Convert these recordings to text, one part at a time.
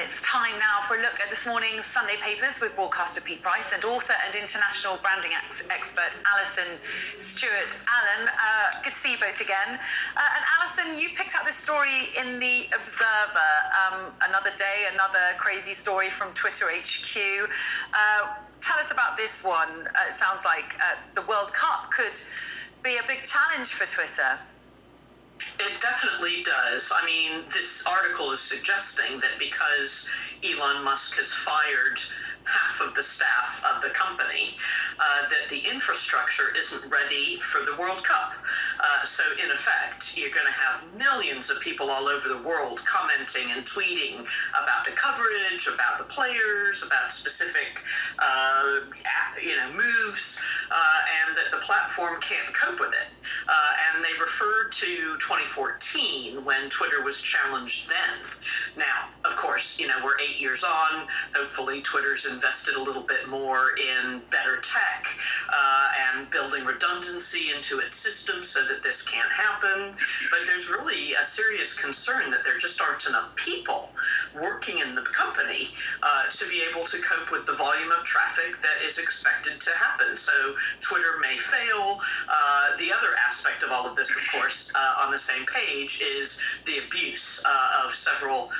it's time now for a look at this morning's Sunday papers with broadcaster Pete Price and author and international branding expert Alison Stewart-Allen. Good to see you both again. And Alison, you picked up this story in The Observer. Another day, another crazy story from Twitter HQ. Tell us about this one. It sounds like the World Cup could be a big challenge for Twitter. It definitely does. I mean, this article is suggesting that because Elon Musk has fired half of the staff of the company, that the infrastructure isn't ready for the World Cup. So in effect, you're going to have millions of people all over the world commenting and tweeting about the coverage, about the players, about specific moves, and that the platform can't cope with it. And they referred to 2014 when Twitter was challenged then. Now, of course, we're 8 years on. Hopefully Twitter's invested a little bit more in better tech and building redundancy into its system so that this can't happen. But there's really a serious concern that there just aren't enough people working in the company to be able to cope with the volume of traffic that is expected to happen. So Twitter may fail. The other aspect of all of this, of course, on the same page is the abuse of several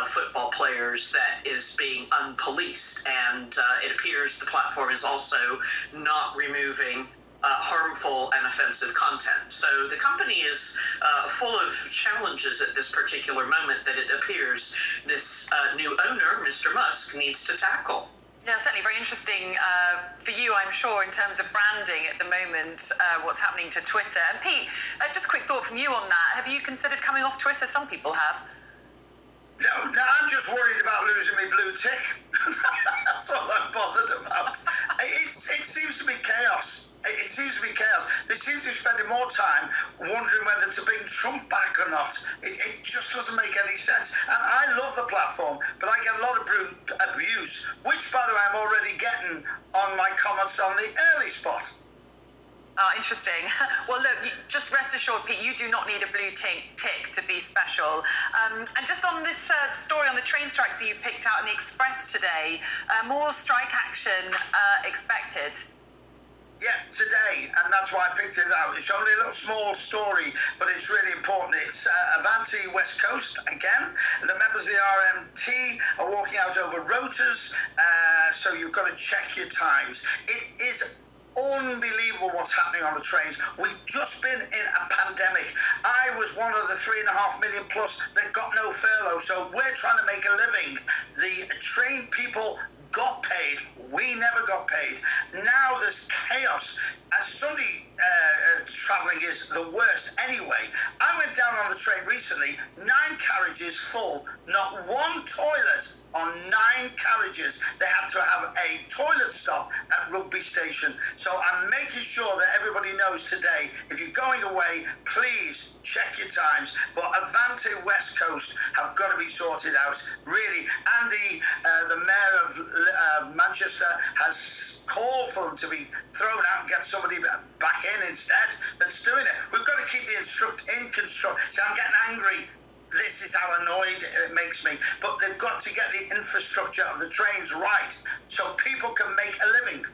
football players that is being unpoliced. And it appears the platform is also not removing harmful and offensive content. So the company is full of challenges at this particular moment that it appears this new owner, Mr. Musk, needs to tackle. Yeah, certainly very interesting for you, I'm sure, in terms of branding at the moment, what's happening to Twitter. And Pete, just a quick thought from you on that. Have you considered coming off Twitter? Some people have. No, I'm just worried about losing my blue tick. That's all I'm bothered about. It seems to be chaos. It seems to be chaos. They seem to be spending more time wondering whether to bring Trump back or not. It just doesn't make any sense. And I love the platform, but I get a lot of abuse, which, by the way, I'm already getting on my comments on the early spot. Interesting. Well, look, just rest assured, Pete, you do not need a blue tick to be special. And just on this story on the train strikes that you picked out in the Express today, more strike action expected. Yeah, today, and that's why I picked it out. It's only a little small story, but it's really important. It's Avanti West Coast again. The members of the RMT are walking out over rotas, so you've got to check your times. It is unbelievable what's happening on the trains. We've just been in a pandemic. I was one of the 3.5 million plus that got no furlough, so we're trying to make a living. The train people got paid. We never got paid. Now there's chaos. And Sunday travelling is the worst anyway. I went down on the train recently, 9 carriages full, not one toilet on 9 carriages. They had to have a toilet stop at Rugby Station. So I'm making sure that everybody knows today, if you're going away, please check your times. But Avanti West Coast have got to be sorted out, really. Andy, the mayor of Manchester, has called for them to be thrown out and get somebody back in instead that's doing it. We've got to keep the in construct. So I'm getting angry. This is how annoyed it makes me. But they've got to get the infrastructure of the trains right so people can make a living.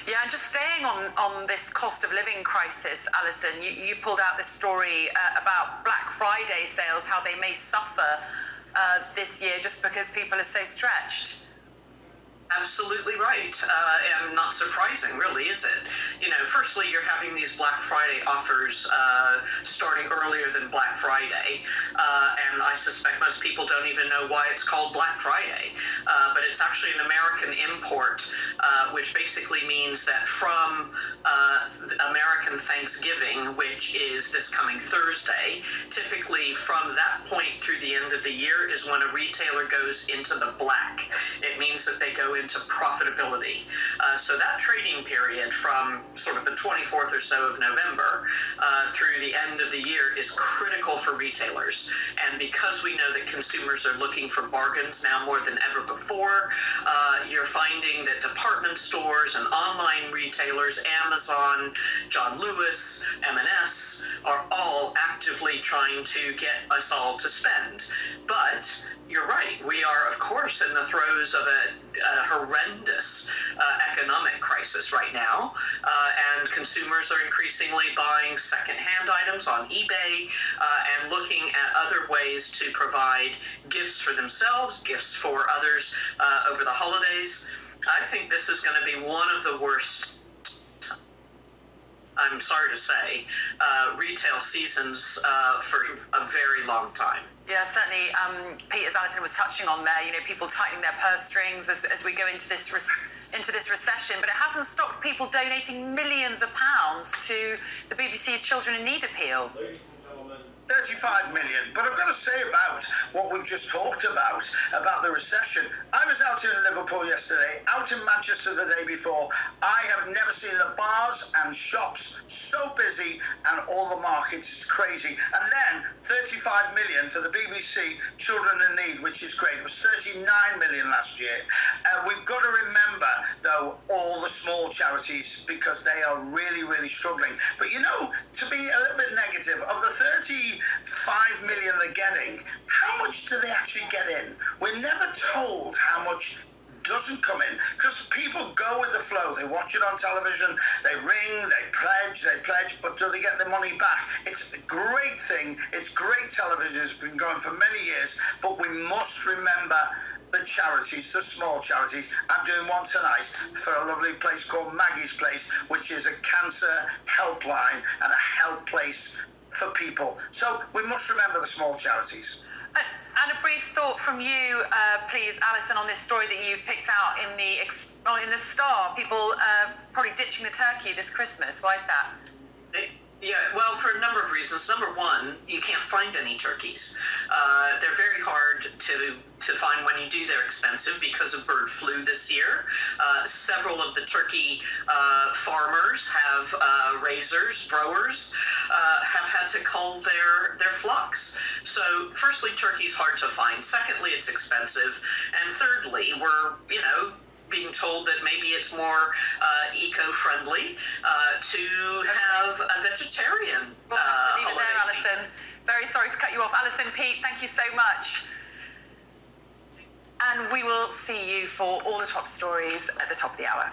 Yeah, and just staying on this cost of living crisis, Alison, you pulled out this story about Black Friday sales, how they may suffer this year just because people are so stretched. Absolutely right, and not surprising, really, is it? Firstly, you're having these Black Friday offers starting earlier than Black Friday, and I suspect most people don't even know why it's called Black Friday, but it's actually an American import, which basically means that from American Thanksgiving, which is this coming Thursday, typically from that point through the end of the year is when a retailer goes into the black. It means that they go into profitability. So that trading period from sort of the 24th or so of November through the end of the year is critical for retailers. And because we know that consumers are looking for bargains now more than ever before, you're finding that department stores and online retailers, Amazon, John Lewis, M&S, are all actively trying to get us all to spend. But you're right, we are, of course, course, in the throes of a horrendous economic crisis right now, and consumers are increasingly buying secondhand items on eBay and looking at other ways to provide gifts for themselves, gifts for others over the holidays. I think this is going to be one of the worst, I'm sorry to say, retail seasons for a very long time. Yeah, certainly. Pete, as Alison was touching on there, people tightening their purse strings as we go into this recession, but it hasn't stopped people donating millions of pounds to the BBC's Children in Need appeal. 35 million. But I've got to say about what we've just talked about the recession. I was out in Liverpool yesterday, out in Manchester the day before. I have never seen the bars and shops so busy and all the markets. It's crazy. And then 35 million for the BBC Children in Need, which is great. It was 39 million last year. We've got to remember, though, all the small charities, because they are really, really struggling. But, to be a little bit negative, of the 35 million they're getting, how much do they actually get in? We're never told how much doesn't come in, because people go with the flow. They watch it on television, they ring, they pledge, but do they get their money back? It's a great thing. It's great television. It's been going for many years, but we must remember the charities, the small charities. I'm doing one tonight for a lovely place called Maggie's Place, which is a cancer helpline and a help place for people. So we must remember the small charities. And a brief thought from you, please, Alison, on this story that you've picked out in the Star. People probably ditching the turkey this Christmas. Why is that? Yeah, well, for a number of reasons. Number one, you can't find any turkeys. They're very hard to find. When you do, they're expensive because of bird flu this year. Several of the turkey farmers have growers have had to cull their flocks. So firstly, turkey's hard to find. Secondly, it's expensive. And thirdly, we're, being told that maybe it's more eco-friendly to have a vegetarian holiday Alison. season. Very sorry to cut you off. Alison, Pete, thank you so much. And we will see you for all the top stories at the top of the hour.